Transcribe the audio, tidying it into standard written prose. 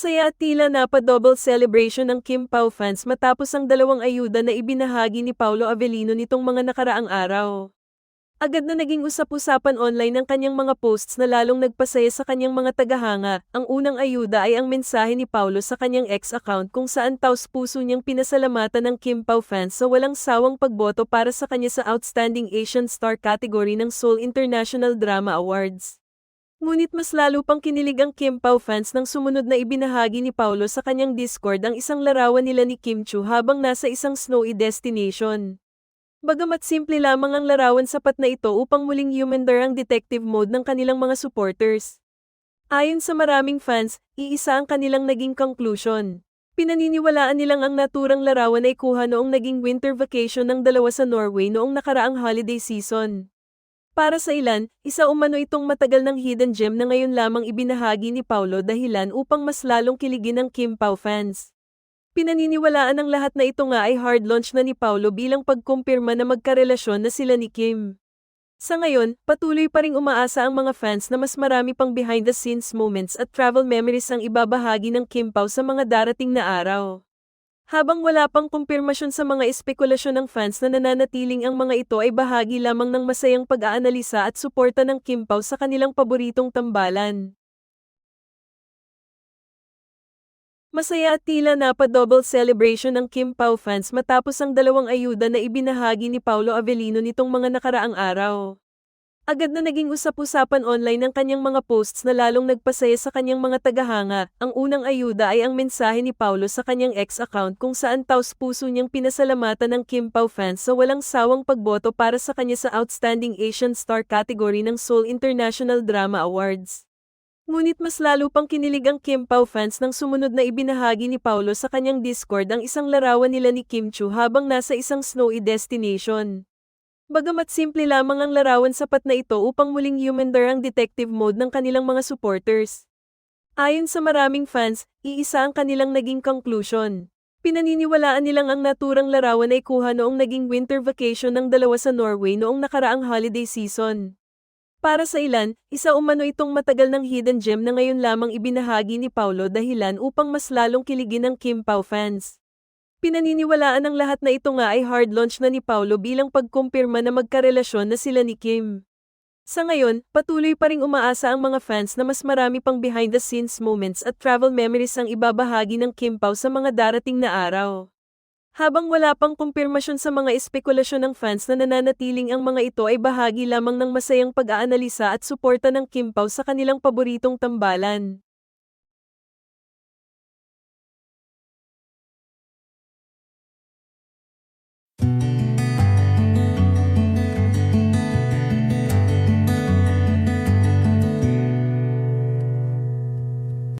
Masaya at tila napa-double celebration ng Kim Pao fans matapos ang dalawang ayuda na ibinahagi ni Paolo Avellino nitong mga nakaraang araw. Agad na naging usap-usapan online ang kanyang mga posts na lalong nagpasaya sa kanyang mga tagahanga. Ang unang ayuda ay ang mensahe ni Paolo sa kanyang ex account kung saan taos-puso niyang pinasalamatan ng Kim Pao fans sa walang sawang pagboto para sa kanya sa Outstanding Asian Star category ng Seoul International Drama Awards. Ngunit mas lalo pang kinilig ang Kim Pao fans nang sumunod na ibinahagi ni Paolo sa kanyang Discord ang isang larawan nila ni Kim Chu habang nasa isang snowy destination. Bagamat simple lamang ang larawan, sapat na ito upang muling humandar ang detective mode ng kanilang mga supporters. Ayon sa maraming fans, iisa ang kanilang naging conclusion. Pinaniniwalaan nilang ang naturang larawan ay kuha noong naging winter vacation ng dalawa sa Norway noong nakaraang holiday season. Para sa ilan, isa umano itong matagal ng hidden gem na ngayon lamang ibinahagi ni Paolo, dahilan upang mas lalong kiligin ang Kim Pao fans. Pinaniniwalaan ng lahat na ito nga ay hard launch na ni Paolo bilang pagkumpirma na magkarelasyon na sila ni Kim. Sa ngayon, patuloy pa ring umaasa ang mga fans na mas marami pang behind-the-scenes moments at travel memories ang ibabahagi ng Kim Pao sa mga darating na araw. Habang wala pang kumpirmasyon sa mga espekulasyon ng fans na nananatiling ang mga ito ay bahagi lamang ng masayang pag-aanalisa at suporta ng Kim Pao sa kanilang paboritong tambalan. Masaya at tila napa-double celebration ng Kim Pao fans matapos ang dalawang ayuda na ibinahagi ni Paolo Avellino nitong mga nakaraang araw. Agad na naging usap-usapan online ang kanyang mga posts na lalong nagpasaya sa kanyang mga tagahanga. Ang unang ayuda ay ang mensahe ni Paolo sa kanyang ex account kung saan taos-puso niyang pinasalamatan ng Kim Pao fans sa walang sawang pagboto para sa kanya sa Outstanding Asian Star category ng Seoul International Drama Awards. Ngunit mas lalo pang kinilig ang Kim Pao fans nang sumunod na ibinahagi ni Paolo sa kanyang Discord ang isang larawan nila ni Kim Chu habang nasa isang snowy destination. Bagamat simple lamang ang larawan, sapat na ito upang muling humandar ang detective mode ng kanilang mga supporters. Ayon sa maraming fans, iisa ang kanilang naging conclusion. Pinaniniwalaan nilang ang naturang larawan ay kuha noong naging winter vacation ng dalawa sa Norway noong nakaraang holiday season. Para sa ilan, isa umano itong matagal ng hidden gem na ngayon lamang ibinahagi ni Paolo, dahilan upang mas lalong kiligin ang Kim Pao fans. Pinaniniwalaan ng lahat na ito nga ay hard launch na ni Paolo bilang pagkumpirma na magkarelasyon na sila ni Kim. Sa ngayon, patuloy pa ring umaasa ang mga fans na mas marami pang behind-the-scenes moments at travel memories ang ibabahagi ng Kim Pao sa mga darating na araw. Habang wala pang kumpirmasyon sa mga espekulasyon ng fans na nananatiling ang mga ito ay bahagi lamang ng masayang pag-aanalisa at suporta ng Kim Pao sa kanilang paboritong tambalan.